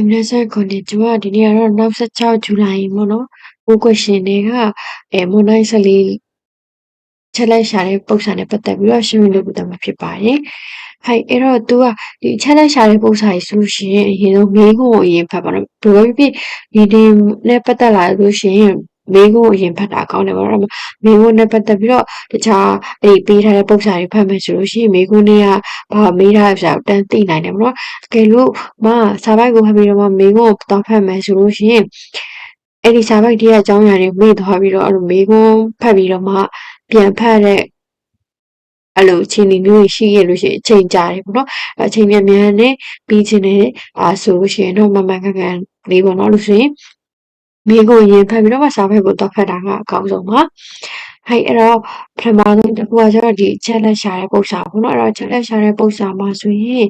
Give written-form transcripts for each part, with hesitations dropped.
皆さん、こんにちは。ဒီနေ့ကတော့နောက်16ဇူလိုင်ပေါ့နော်။question တွေကမွန်တိုင်း14ချက်လက်ရှာတဲ့ပုံစံနဲ့ပတ်သက်ပြီးတော့ရှင်းပြလို့ပြမှာဖြစ်ပါတယ်။အဲ့တော့ तू ကဒီချက်လက်ရှာတဲ့ပုံစံကြီးဆိုလို့ရှိရင်အရင်ဆုံးမေးခွန်းကိုအရင်ဖတ်ပါတော့။ဘယ်လိုဖြစ်ဒီနဲ့ပတ်သက်လာလို့ရှိရင်မေးခွန်းကိုအရင်ဖတ်တာကောင်းတယ်ပေါ့နော်။မေးခွန်းနဲ့ပတ်သက်ပြီးတော့တခြားပေးထားတဲ့ပုံစံတွေဖတ်မယ်ဆိုလို့ရှိရင်မေးခွန်းတွေကဘာမေးထားလဲဆိုတာတန်းသိနိုင်တယ်ပေါ့နော်။တကယ်လို့စာပိုက်ကိုဖတ်ပြီးတော့မေးခွန်းကိုတောင်းဖတ်မယ်ဆိုလို့ရှိရင်အဲ့ဒီစာပိုက်ရဲ့အကြောင်းအရာတွေမေ့သွားပြီးတော့အဲ့လိုမေးခွန်းဖတ်ပြီးတော့မှပြန်ဖတ်တဲ့အဲ့လိုအခြေအနေမျိုးရှိခဲ့လို့ရှိရင်အချိန်ကြာတယ်ပေါ့နော်အချိန်မြန်မြန်နဲ့ပြီးချင်တယ်ဆိုလို့ရှိရင်တော့မမှန်ကန်ကန်လေးပေါ့နော်လို့ဆိုရင်မိကိုရင်ဖတ်ပြီးတော့မှစာဖတ်ကိုတော့ဖတ်တာကအကောင်းဆုံးပါအဲ့တော့ပထမဆုံးတစ်ခုကကျတော့ဒီချက်လက်ရှာတဲ့ပုံစံပေါ့နော်အဲ့တော့ချက်လက်ရှာတဲ့ပုံစံမှာဆိုရင်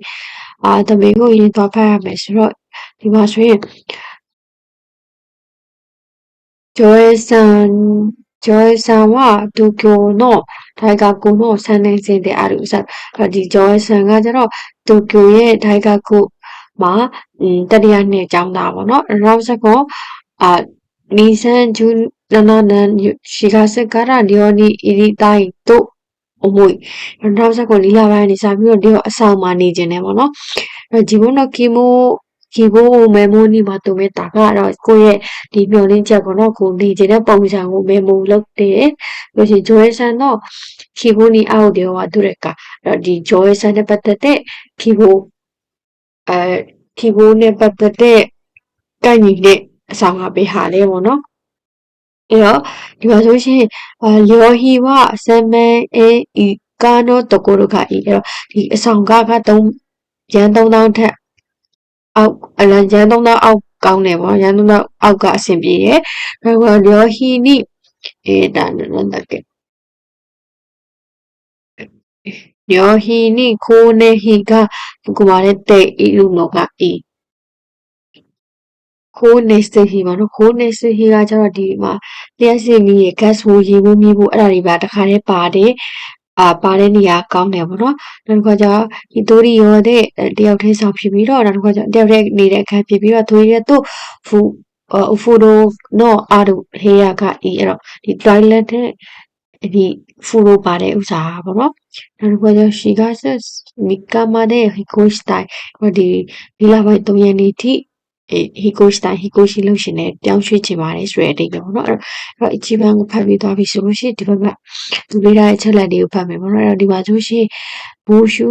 တမီးကိုရင်တော့ဖတ်ရမယ်ဆိုတော့ဒီမှာဆိုရင်ジョエさんは東京の大学の3年生である。ジョエさんが東京ရဲ့大学မှာတတိယနှစ်ကျောင်းသားပေါ့နော်။နောက်ဆက်ကို2017年4月から寮に入りたいと思い。နောက်ဆက်ကိုလပိုင်းနေစပြီးတော့寮အဆောင်မှာနေခြင်းနဲ့ပေါ့နော်။自分の希望をメモにまとめたが、ကိုယ့်ရဲ့ဒီမျှော်လင့်ချက်ပေါ့နော်ကိုနေချင်တဲ့ပုံစံကိုမေမိုလုပ်တယ်လို့ရှိရင်ဂျိုရဲဆန်တော့ခီဘိုနီအောက်တယ်ဟောသူရကဒီဂျိုရဲဆန်နဲ့ပတ်သက်တဲ့ခီဘိုနဲ့ပတ်သက်တဲ့ကိုက်ညီတဲ့အဆောင်ကပေးဟာလဲပေါ့နော်အဲ့တော့ဒီမှာဆိုရှင်လျော်ဟီဝဆမ်မဲအေဤကာနောတကိုရကဤအဲ့တော့ဒီအဆောင်ကရန်3000ထက်အောက်ရန်3000အောက်ကောင်းတယ်ပေါ့ရန်3000အောက်ကအဆင်ပြေတယ်လျော်ဟီနိဒါなんだっけလျော်ဟီနိခိုးနေဟီကここまでっているのがいいခိုးနေစဟီပါနော်ခိုးနေစဟီကကျတော့ဒီမှာလျှက်စစ်မီးရေ gas ဖို့ရေဖို့မြည်ဖို့အဲ့ဒါတွေပါတခါတည်းပါတယ်ပါတဲ့နေရာကောင်းတယ်ပေါ့နော်နောက်တစ်ခါကျဒီတိုရီရောတဲ့တယောက်တည်းဆောင်ဖြစ်ပြီးတော့နောက်တစ်ခါကျတယောက်တည်းနေတဲ့အခန်းဖြစ်ပြီးတော့သူရဲ့သူ့ဖူဒိုနော်အာဒိုဟေးယာကအဲ့တော့ဒီ toilet တဲ့ဒီဖူဒိုပါတဲ့ဥစားပေါ့နော်နောက်တစ်ခါကျရှီကဆစ်မီကာမာတဲ့ဟီကိုစတိုင်ဒီလပိုင်း3ရက်နေ့ထိဟီကိုရှိလို့ရှင်နဲ့ပြောင်းရွှေ့ချင်ပါတယ်ဆိုတဲ့အတိတ်ပဲပေါ့နော်အဲ့တော့အချီပန်ကိုဖတ်ပြီးသွားပြီဆိုလို့ရှိရင်ဒီဘက်ကသူပေးထားတဲ့ချက်လက်တွေကိုဖတ်မယ်ပေါ့နော်အဲ့တော့ဒီမှာဆိုရှင်ဘူရှူ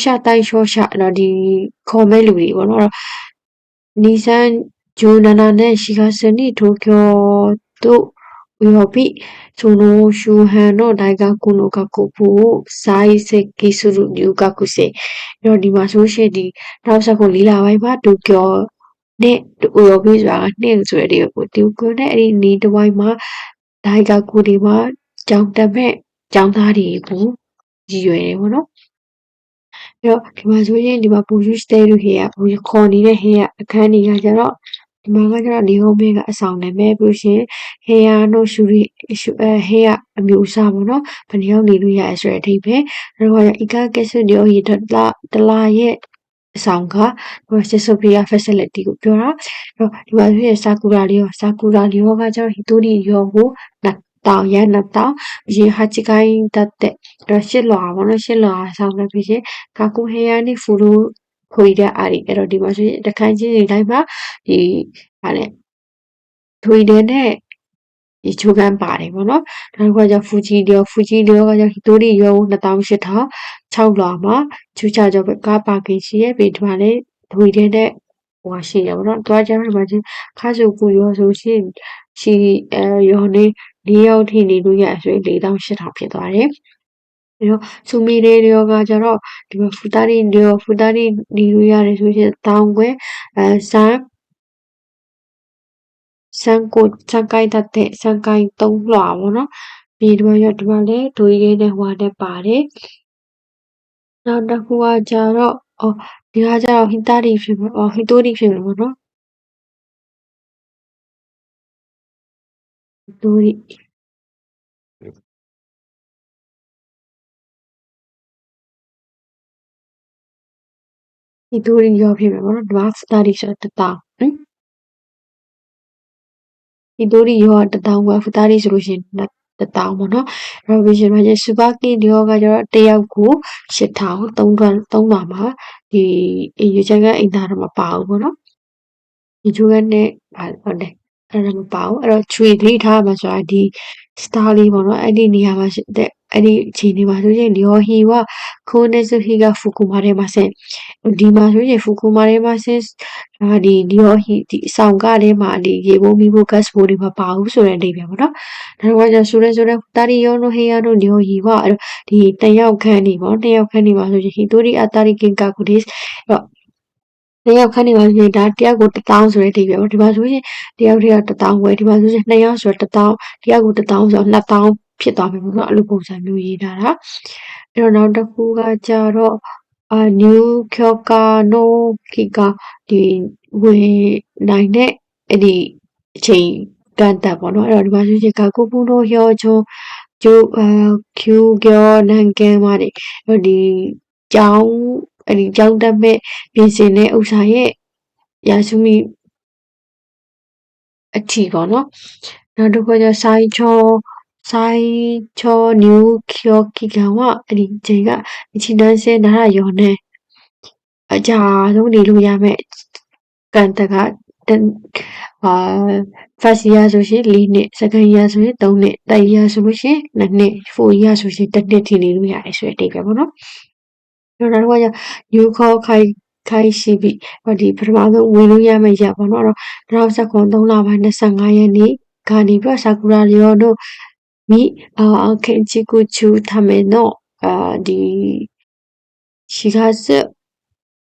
ရှာတိုက်ရှော့ရှာအဲ့တော့ဒီခေါ်မဲ့လူတွေပေါ့နော်အဲ့တော့နီဆန်ဂျိုနာနာနဲ့ရှီကာစနီတိုကျိုတို့ウヨビ、その周辺の大学の学部を在籍する留学生。အဲ့တော့ဒီမှာဆိုရှင်ဒီနောက်ဆက်ကိုလပိုင်းမှာတိုကျိုနဲ့ဥရောပဆိုတာကနှစ်ဆိုတဲ့တိုကျိုနဲ့အဲ့ဒီနီးတစ်ဝိုင်းမှာ大学တွေမှာကျောင်းတက်မဲ့ကျောင်းသားတွေကိုရည်ရွယ်တယ်ပေါ့နော်အဲ့တော့ဒီမှာဆိုရင်ဒီမှာပူယူစတဲလူခေကပူခေါ်နေတဲ့ဟေးကအခန်းကြီးကကျတော့ဒီမှာကကျတော့နေဟုံးမဲကအဆောင်နေမဲ့ပြီးရှင်ဟေးယာတို့ရှူရီဟေးကအမျိုးအစားပေါ့နော်ဘယ်နှယောက်နေလို့ရဆိုတဲ့အထိပ်ပဲအဲ့တော့အီကာကက်ဆစ်ဒီယိုဟီတလာရဲ့အဆောင်ကစစ်ဆိုဖီယာ facility ကိုပြောတာဒီမှာဆိုရင်ဆာကူရာလီယောကကျတော့ဟီတိုရီယောကိုတောင်ရနှစ်တောင်ရေဟာချိကိုင်းတတ်တဲ့ရှစ်လွာပေါ့နော်ရှစ်လွာဆောင်နေပြီရှင်ကာကူဟေယာနီဖူလူခွေတဲ့အားအဲ့တော့ဒီမှာဆိုရင်တခန်းချင်းတွေတိုင်းမှာဒီဟာလေထွေတဲ့နဲ့ဒီချိုးကန်းပါတယ်ပေါ့နော်နောက်တစ်ခါကျဖူဂျီလျောကကျဟီတိုရီယော2800 6လွာမှာချူချကြောကားပါကင်ရှိရဲ့ပြီးဒီမှာလေထွေတဲ့ဟိုရှိရပါတော့တွားကြမှာချင်းခါစုကူရောဆိုရှင်ရှိရောနေ4ယောက်ထိနေလို့ရဆိုရင်4800ဖြစ်သွားတယ်အဲ့တော့ဆူမီလေးတွေကကျတော့ဒီမှာဖူတာရီနေလို့ရတယ်ဆိုရင်တောင်းခွဲစန်ကိုက်တတ်တဲ့စန်ကိုင်း3လွှာပေါ့နော်ပြီးတော့ဒီမှာလေဒွေလေးနဲ့ဟွာနဲ့ပါတယ်နောက်တစ်ခုကကျတော့ဒီကကျတော့ဟီတိုရီဖြစ်မယ်ပေါ့နော်ဟီတိုရီ ဒီသိုရီရောဖြစ်မယ်ပေါ့နော်ဒီမှာဖူတာရီဆိုတော့1000ဒီသိုရီရော1000ကဖူတာရီဆိုလို့ရှိရင်1000ပေါ့နော်အဲ့တော့ vision မှာကျစူပါကီဒီရောကကျတော့တယောက်ကို8000 3000မှာဒီရွေးချယ်ကအိမ်သားတော့မပါဘူးပေါ့နော်ဒီချိုးကနဲ့ဟုတ်တယ်အဲ့ဒါမပါဘူးအဲ့တော့ချွေသတိထားမှာဆိုတာဒီ star လေးပေါ့နော်အဲ့ဒီနေရာမှာတဲ့အဲ့ဒီအချိန်လေးမှာဆိုရင်လျော်ဟီဝခိုးနေစုဟီကဖူကူမာထဲမှာဆင်ဒီမှာဆိုရင်ဖူကူမာထဲမှာဆင်ဒီလျော်ဟီဒီအဆောင်ကထဲမှာဒီရေဘိုးမီဘိုး gas ဘိုးတွေမပါဘူးဆိုတဲ့အဓိပ္ပာယ်ပေါ့နော်ဒါတော့ကျဆိုတဲ့တာရီယောနိုဟေယာနိုလျော်ဟီဝအဲ့ဒီတယောက်ခန်းနေပေါ့တယောက်ခန်းနေမှာဆိုရင်ဟီတိုရီအတာရီကင်ကာကူဒီအဲ့တယောက်ခန်းနေမှာဆိုရင်ဒါတယောက်ကို1000ဆိုတဲ့အဓိပ္ပာယ်ပေါ့ဒီမှာဆိုရင်တယောက်တည်းက1000ဝယ်ဒီမှာဆိုရင်2ယောက်ဆိုတော့1000တယောက်ကို1000ဆိုတော့2000ဖြစ်သွားပြီပေါ့နော်အဲ့လိုပုံစံမျိုးရေးထားတာအဲ့တော့နောက်တစ်ခုကကြတော့new kyoka no kika ဒီဝင်နိုင်တဲ့အဲ့ဒီအချိန်ကန့်သက်ပေါ့နော်အဲ့တော့ဒီမှာဆိုရင်ကာကိုပူနိုဟျောချုံကျိုကျူကျော်နန်ကဲမာနေဒီကျောင်းအဲ့ဒီကျောင်းတက်မဲ့ပြင်ဆင်တဲ့ဥစ္စာရဲ့ရာစုမိအထီပေါ့နော်နောက်တစ်ခုကဆိုင်ချောနျူချောကီကန်ဝအဲ့ဒီချိန်ကချီတန်းစဲနာရယောနဲ့အကြာဆုံးနေလို့ရမယ့်ကန်တကအာ first year ဆိုရှင်4နှစ် second year ဆိုရင်3နှစ် third year ဆိုလို့ရှိရင်2နှစ် fourth year ဆိုရှင်1နှစ်ထိနေလို့ရတယ်ဆိုတဲ့အဓိပ္ပာယ်ပေါ့နော်နောက်တစ်ခုကယူခေါ်ခိုင်ရှိပြီဒီပထမဆုံးဝင်လို့ရမယ့်ရက်ပေါ့နော်အဲ့တော့2019 3လပိုင်း25ရက်နေ့ကနေပြီးဆာကူရာလျောတို့မိခင်ချီကူချူထမေနောဒီရှိခါစ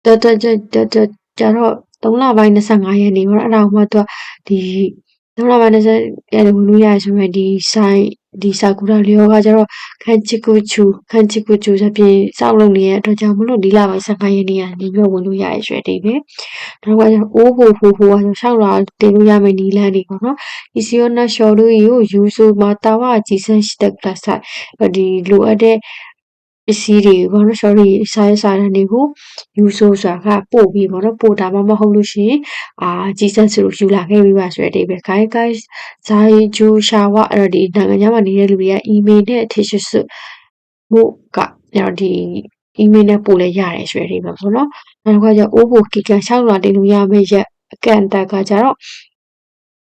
တတကြတော့3လပိုင်း25ရက်နေ့ပေါ့နော်အဲ့ဒါမှသူကဒီ3လပိုင်း20ရက်နေ့ဝင်လို့ရဆိုရင်ဒီဆိုင်ဒီဆာကူရာလျောကကျတော့ခန်ချီကူချူဆိုပြင်စောက်လုပ်နေတဲ့အတွက်ကြောင့်မလို့ဒီလပိုင်း15ရက်နေ့ကနေပြီးဝင်လို့ရရဆိုတဲ့အဓိပ္ပာယ်နောက်ကကျအိုးဖို့ဖိုးကရှောက်လာတင်လို့ရမယ့်နီလန်းတွေပေါ့နော်အီစီယိုနာရှော်တို့ယူဆိုမှာတာဝဂျီဆန်ရှိတဲ့ကလပ်ဆိုင်ဒီလိုအပ်တဲ့ပစ္စည်းတွေပေါ့နော် sorry စာရန်တွေကိုယူဆိုဆိုတာကပို့ပြီးပေါ့နော်ပို့တာမှမဟုတ်လို့ရှိရင်ကြီးစက်ဆိုလို့ယူလာခဲ့ပြီးပါဆိုတဲ့အဓိပ္ပာယ် guys ဇာယီဂျူရှာဝအဲ့တော့ဒီနိုင်ငံခြားမှာနေတဲ့လူတွေကအီးမေးလ်နဲ့ထေရှိစုမို့ကအဲ့တော့ဒီအီးမေးလ်နဲ့ပို့လဲရတယ်ဆိုတဲ့အဓိပ္ပာယ်ပေါ့နော်နောက်တစ်ခါကျအိုးဖို့ကီကန်ရှောက်လာတင်လို့ရမယ့်ရက်အကန့်အသတ်ကကြတော့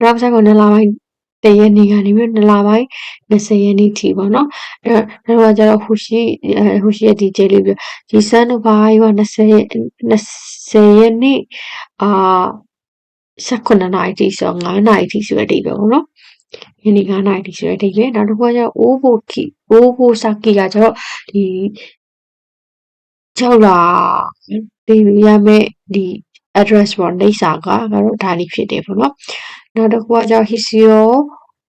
နောက်ဆက်ကုန်2လပိုင်း1ရက်နေ့ကနေပြီး2လပိုင်း20ရက်နေ့ထိပေါ့နော်အဲ့တော့ကျတော့ဟိုရှိရဲ့ဒီကျလေးပြဒီစန်းတို့ဘာရော20ရက်နေ့18နာရီထိဆို9နာရီထိဆိုတဲ့အဓိပ္ပာယ်ပေါ့နော်ယနေ့9နာရီထိဆိုတဲ့အဓိပ္ပာယ်နောက်တစ်ခုကကျအိုးဖို့စာကီကကျတော့ဒီ6လတင်ရမယ့်ဒီ address ပေါ့လိပ်စာကတော့ဒါလေးဖြစ်တယ်ပေါ့နော်နောက်တစ်ခုကကျတော့ hisio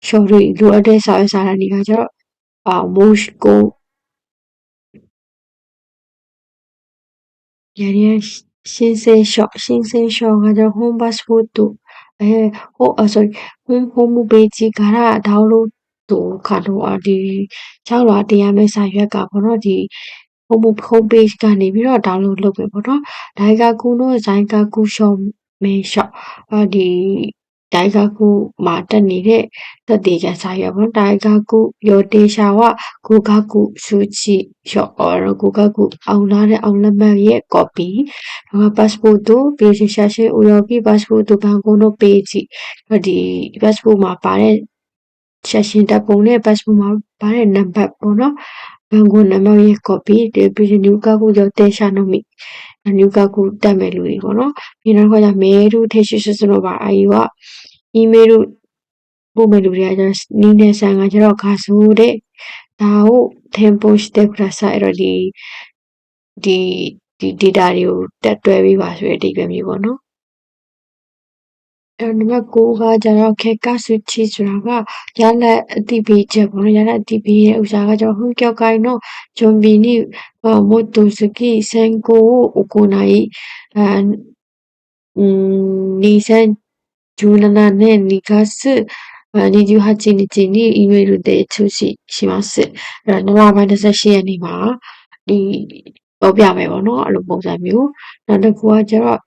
ရှော်ရီလိုအပ်တဲ့စာရွက်စာတမ်းတွေကကျတော့moshko ရရရှင်းစဲရှော့ကကျတော့ home passport တို့sorry home page ကဒါ download တို့ခါတော့ဒီ6လတင်ရမယ့်စာရွက်ကပေါ့နော်ဒီ home page ကနေပြီးတော့ download လုပ်ပဲပေါ့နော်ဒိုင်ကာကူနိုဇိုင်ကာကူရှော့မဲရှော့ဒီဒိုင်ကာကူမှာတက်နေတဲ့သက်သေခံစာရွက်ပေါ့ဒိုင်ကာကူယောတေရှာဝကိုကာကူဆူချီရှော့ကိုကာကူအောင်လာတဲ့အောင်လက်မှတ်ရဲ့ copy passport တို့ပြည်ရှာရှင်းဥရောပ passport တို့ဘန်ကုန်တို့ပေးကြည့်ဒီ passport မှာပါတဲ့ရှာရှင်းတပ်ပုံနဲ့ passport မှာပါတဲ့နံပါတ်ပေါ့နော်ဘန်ကုန်နံပါတ်ရဲ့ copy ဒီပြည်နူကာကူယောတေရှာနိုမီနူကာကူတက်မဲ့လူတွေပေါ့နော်ဒီနောက်ခေါ်ကြမဲရူထေရှိစစနိုပါအာယူကအီးမေးလ်ပို့မဲ့လူတွေကကျတော့နီးနေဆန်ကကျတော့ခါဆိုတဲ့ဒါကိုထင်ပို့してくださいအဲ့တော့ဒီ data တွေကိုတက်တွဲပေးပါဆိုတဲ့အဓိပ္ပာယ်မျိုးပေါ့နော်နံပါတ်9ကကျတော့ခေကဆူချီဆိုတာကရလက်အတိပေးချက်ပေါ့နော်ရလက်အတိပေးရဲ့ဥစားကကျတော့ဟွန်ကျော်ကိုင်နော်ဂျွန်ဘီနီမိုတိုစကီဆန်ကိုအိုကိုနိုင်2017年2月28日にEメールで通知します。7月28ရက်နေ့မှာဒီ ပြောပြမယ်ပေါ့နော်အဲ့လိုပုံစံမျိုးနောက်တစ်ခုကကျတော့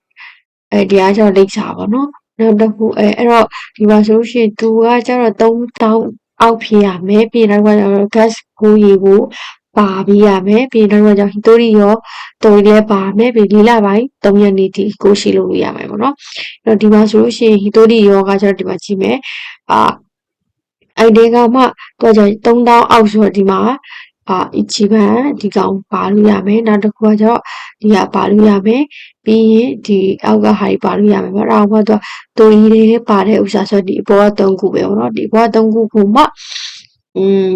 ဒီကကျတော့လိပ်စာပေါ့နော်နောက်တစ်ခုအဲ့တော့ဒီမှာဆိုလို့ရှိရင်သူကကျတော့3000အောက်ဖြည့်ရမယ်ပြီးရင်နောက်ကကျတော့ gas ကိုရေကိုပါပြီးရမယ်ပြီးရင်နောက်ကကျတော့ hitori ရောတော်ရီလည်းပါမယ်ပြီး4လပိုင်း3ရက်နေ့ထိကိုရှိလို့ရမယ်ပေါ့နော်အဲ့တော့ဒီမှာဆိုလို့ရှိရင် hitori ရောကကျတော့ဒီမှာကြည့်မယ်အဲ့ဒီကမှသူကကျ3000အောက်ဆိုတော့ဒီမှာ一番ဒီကောင်ပါလို့ရမယ်နောက်တစ်ခုကကျတော့ဒီကပါလို့ရမယ်ပြီးရင်ဒီအောက်ကဟာကြီးပါလို့ရမယ်ပေါ့အဲ့ဒါကတူရီတွေပါတဲ့ဥစ္စာဆိုဒီအပေါ်က3ခုပဲပေါ့နော်ဒီဘောက3ခုကိုမှ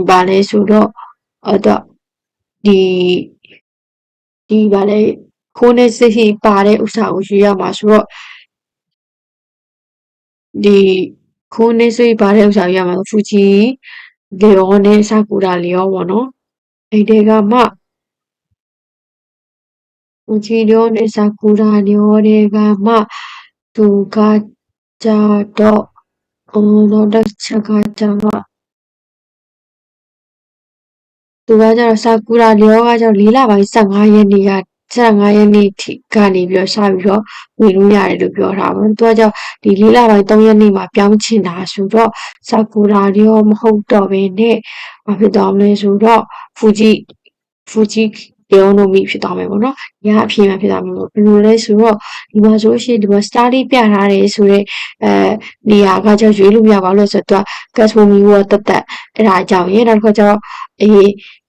ပါလဲဆိုတော့တော့ဒီပါလဲခိုးနေစိတ်ပါတဲ့ဥစ္စာကိုရွေးရမှာဆိုတော့ဒီခိုးနေစိတ်ပါတဲ့ဥစ္စာရွေးရမှာဖူဂျီလီယောနဲ့ဆာကူရာလီယောပေါ့နော်အဲ့ဒီကမှဖူဂျီလီယောနဲ့ဆာကူရာလီယောတွေကမှသူကကြတော့နောက်တစ်ချက်ကကျတော့သူကကျတော့ဆာကူရာလီယောကကျတော့4လပိုင်း15ရက်နေ့က15ရက်နေ့ထိကနေပြီးတော့စပြီးတော့ဝင်လို့ရတယ်လို့ပြောထားပါတော့သူကကြောင့်ဒီ4လပိုင်း3ရက်နေ့မှာပြောင်းချင်တာဆိုတော့ဆာကူရာလီယောမဟုတ်တော့ဘဲနဲ့ဘာဖြစ်သွားမလဲဆိုတော့ဖူဂျီလီယောနိုမီဖြစ်သွားမယ်ပေါ့နော်။ညာအဖြစ်မှဖြစ်သွားမယ်ပေါ့။ဘယ်လိုလဲဆိုတော့ဒီမှာဆိုရှင်ဒီမှာ star လေးပြထားတယ်ဆိုတော့နေရာကကြောင့်ရွေးလို့မရပါလို့ဆိုတော့သူက gas မီကိုတက်အဲ့ဒါအကြောင်းရနောက်တစ်ခါကျတော့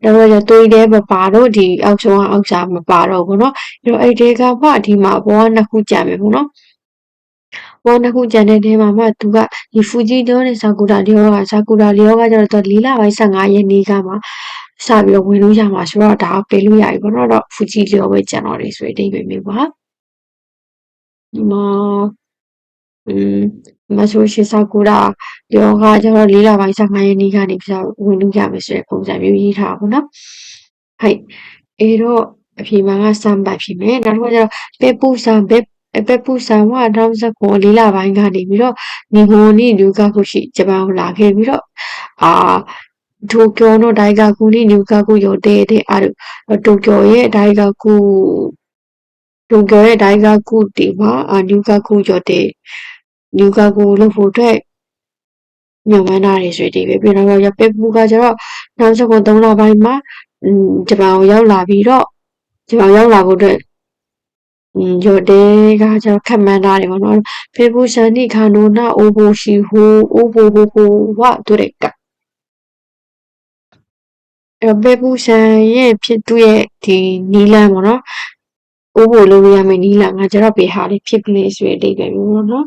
တော့တွေးတယ်မပါတော့ဒီအောက်ဆုံးအောက်စာမပါတော့ဘူးเนาะအဲ့တော့အဲ့ဒီကမှဒီမှာဘောကနှစ်ခုကြံမယ်ပေါ့နော်ဘောနှစ်ခုကြံတဲ့တဲမှာမှသူကဒီဖူဂျီလီယောနဲ့ဆာကူရာလီယောကကျတော့သူ4လပိုင်း15ရက်နေ့ကမှစပြီးတော့ဝင်လို့ရမှာဆိုတော့ဒါပေးလို့ရပြီပေါ့နော်တော့ဖူဂျီလီယောပဲကြံတော့တယ်ဆိုတဲ့အဓိပ္ပာယ်မျိုးပါဒီမှာမဆိုရှိဆာကူရာလီယောကကျတော့4လပိုင်း15ရက်နေ့ကနေပြီးတော့ဝင်လို့ရမယ်ဆိုတဲ့ပုံစံမျိုးရေးထားပါပေါ့နော်はい。တော့အဖြေမှန်က3ပတ်ဖြစ်မယ်နောက်တစ်ခုကကျတော့ပေပူဆန်は2019 4လပိုင်းကနေပြီးတော့日本に留学しဂျပန်ကိုလာခဲ့ပြီးတော့東京の大学に入学予定である東京ရဲ့大学တွေမှာ入学လုပ်ဖို့အတွက်မျှော်မှန်းထားတယ်ဆိုတဲ့ဒီပဲပြီးတော့ပေပူကကျတော့2019 3လပိုင်းမှာဂျပန်ကိုရောက်လာပြီးတော့ဂျပန်ရောက်လာဖို့အတွက်予定ကကျတော့ခန့်မှန်းထားတယ်ပေါ့နော်ဖေဘူဆန်နိခါနိုနာအိုဘိုရှိဟိုအိုဘိုဟိုဟိုဝဒုရကအဲ့တော့ဖေဘူဆန်ရဲ့ဖြစ်သူရဲ့ဒီနီလန်ပေါ့နော်အိုဘိုလုပ်ရမယ့်နီလန်ကကျတော့ဘယ်ဟာလေးဖြစ်ကလေးဆိုတဲ့အဓိပ္ပာယ်မျိုးပေါ့နော်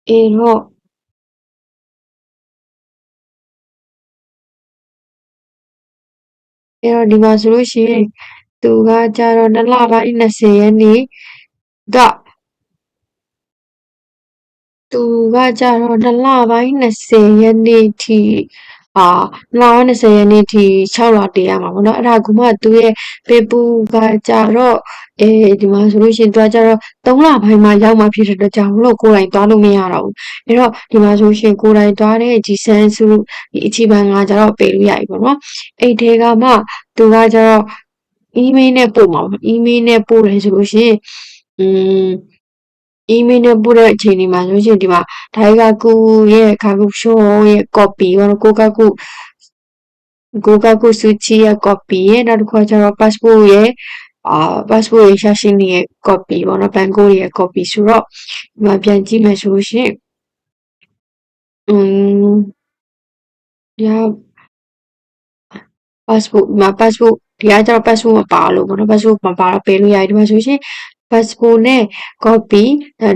အဲ့တော့ဒီမှာဆိုလို့ရှိရင်သူကကြတော့2လပိုင်း20ရက်နေ့ကသူကကြတော့2လပိုင်း20ရက်နေ့ထိ2လပိုင်း20ရက်နေ့ထိ6လတည်ရမှာပေါ့နော်အဲ့ဒါကမှသူရဲ့ပေပူကကြတော့ဒီမှာဆိုလို့ရှိရင်သူကကြတော့3လပိုင်းမှာရောက်မှဖြစ်တဲ့အတွက်ကြောင့်မလို့ကိုယ်တိုင်သွားလို့မရတော့ဘူးအဲ့တော့ဒီမှာဆိုရှင်ကိုယ်တိုင်သွားတဲ့ဒီဆန်းစုဒီအချီပန်ကကြတော့ပေးလို့ရပြီပေါ့နော်အဲ့ဒီကမှသူကကြတော့ email နဲ့ပို့မှာပေါ့ email နဲ့ပို့တယ်ဆိုလို့ရှိရင်email နဲ့ပို့တဲ့အချိန်ဒီမှာဆိုရှင်ဒီမှာ大学ရဲ့学部証ရဲ့ copy ရော合格数値ရဲ့ copy ရဲ့နောက်တစ်ခုကကျတော့ passport ရဲ့passport ရဲ့写真ရဲ့ copy ပေါ့နော် banco ရဲ့ copy ဆိုတော့ဒီမှာပြန်ကြည့်မယ်ဆိုလို့ရှင်ဒီ passport ဒီမှာ passport ဒီကကျတော့ passport မပါလို့ပေါ့နော် passport မပါတော့ပေးလို့ရတယ်ဒီမှာဆိုရှင် passport နဲ့ copy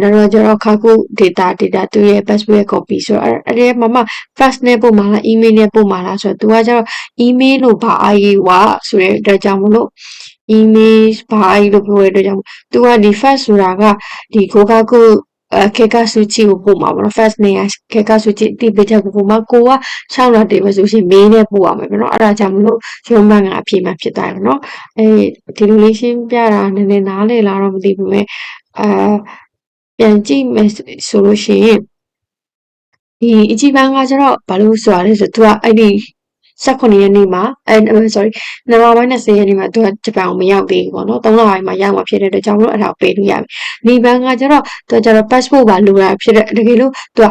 နောက်တော့ကျတော့ခါခု data သူရဲ့ passport ရဲ့ copy ဆိုတော့အဲ့ဒီမှာ fax နဲ့ပို့မှာလား email နဲ့ပို့မှာလားဆိုတော့သူကကျတော့ email လို့ပါဝါဆိုတဲ့အတွက်ကြောင့်မလို့ email ဘာလို့ပြောရတဲ့အတွက်ကြောင့်သူကဒီ fax ဆိုတာကဒီကိုကခုခေတ်ကစုချီကိုပို့မှာပေါ့နော် first နေရခေတ်ကစုချီတိပိချက်ကိုပို့မှာကိုက6လတည်းပဲဆိုရှင်မေးနဲ့ပို့ရမယ်ပေါ့နော်အဲ့ဒါကြောင့်မလို့ရုံးဘန်ကအပြေမှဖြစ်သွားတယ်နော်ဒီလိုလေးရှင်းပြတာနည်းနည်းနားလည်လာတော့မသိဘူးမဲ့ပြန်ကြည့်မယ်ဆိုလို့ရှိရင်ဒီအကြည့်ပန်းကကျတော့ဘာလို့ဆိုရလဲဆိုသူကအဲ့ဒီ 18ရက်နေ့မှာsorry 2လပိုင်း20ရက်နေ့မှာသူကဂျပန်ကိုမရောက်သေးဘူးပေါ့နော်3လပိုင်းမှာရောက်မှာဖြစ်တဲ့အတွက်ကြောင့်မလို့အဲ့ဒါကိုပေးလို့ရပြီနေဘန်ကကျတော့သူကကျတော့ passport ပါလိုတာဖြစ်တဲ့တကယ်လို့သူက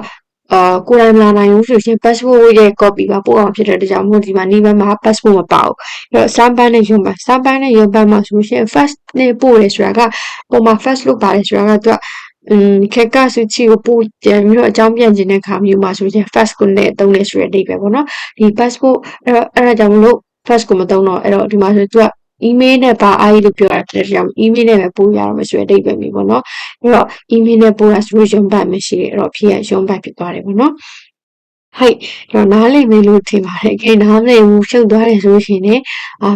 ကိုယ်တိုင်မလာနိုင်ဘူးဆိုရင် passport ရဲ့ copy ပါပို့အောင်ဖြစ်တဲ့အတွက်ကြောင့်မို့ဒီမှာနေဘန်မှာ passport မပါဘူးအဲ့တော့ stamp နဲ့ ရုံးပတ်မှာဆိုလို့ရှိရင် first နဲ့ပို့တယ်ဆိုတာကပုံမှာ first လို့ပါတယ်ဆိုတာကသူကခေတ်ကစုချီကိုပို့ပြန်ပြီးတော့အကြောင်းပြန်ခြင်းတဲ့ခါမျိုးမှာဆိုရင် first ကိုနဲ့သုံးနေဆိုတဲ့အဓိပ္ပာယ်ပေါ့နော်ဒီ passport အဲ့ဒါကြောင့်မလို့ first ကိုမသုံးတော့အဲ့တော့ဒီမှာဆိုသူက email နဲ့ပါအားကြီးလို့ပြောတာတဲ့ကြောင့် email နဲ့ပဲပို့ရတော့မယ်ဆိုတဲ့အဓိပ္ပာယ်မျိုးပေါ့နော်အဲ့တော့ email နဲ့ပို့ရဆိုလို့ရုံးပတ်မရှိအဲ့တော့ဖြစ်ရရုံးပတ်ဖြစ်သွားတယ်ပေါ့နော်ဟုတ်တော့နားလည်မယ်လို့ထင်ပါတယ်။နားမလည်ဘူးရှုပ်သွားတယ်ဆိုလို့ရှိရင်လည်း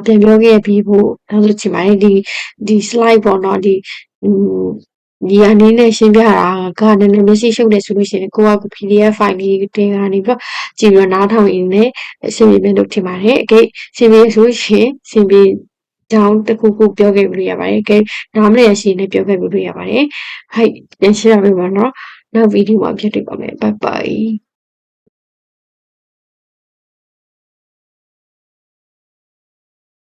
ပြန်ပြောခဲ့ပြီးဖို့နောက်လို့ထင်ပါတယ်ဒီ slide ပေါ့နော်ဒီအနေနဲ့ရှင်းပြတာကနည်းနည်းမျက်စိရှုပ်တယ်ဆိုလို့ရှိရင်ကိုက PDF file လေးတင်ကနေပြီးတော့ကြည့်ပြီးတော့နားထောင်ရင်းနဲ့အဆင်ပြေမယ်လို့ထင်ပါတယ်။အကဲအဆင်ပြေဆိုရင်အဆင်ပြေကြောင်းတစ်ခုခုပြောခဲ့လို့ရပါတယ်။ကဲနားမလည်ရရှိရင်လည်းပြောခဲ့လို့ရပါတယ်။ဟုတ်ပြန်ရှင်းရမယ်ပေါ့နော်။နောက်ဗီဒီယိုမှာပြန်တွေ့ပါမယ်။ Bye bye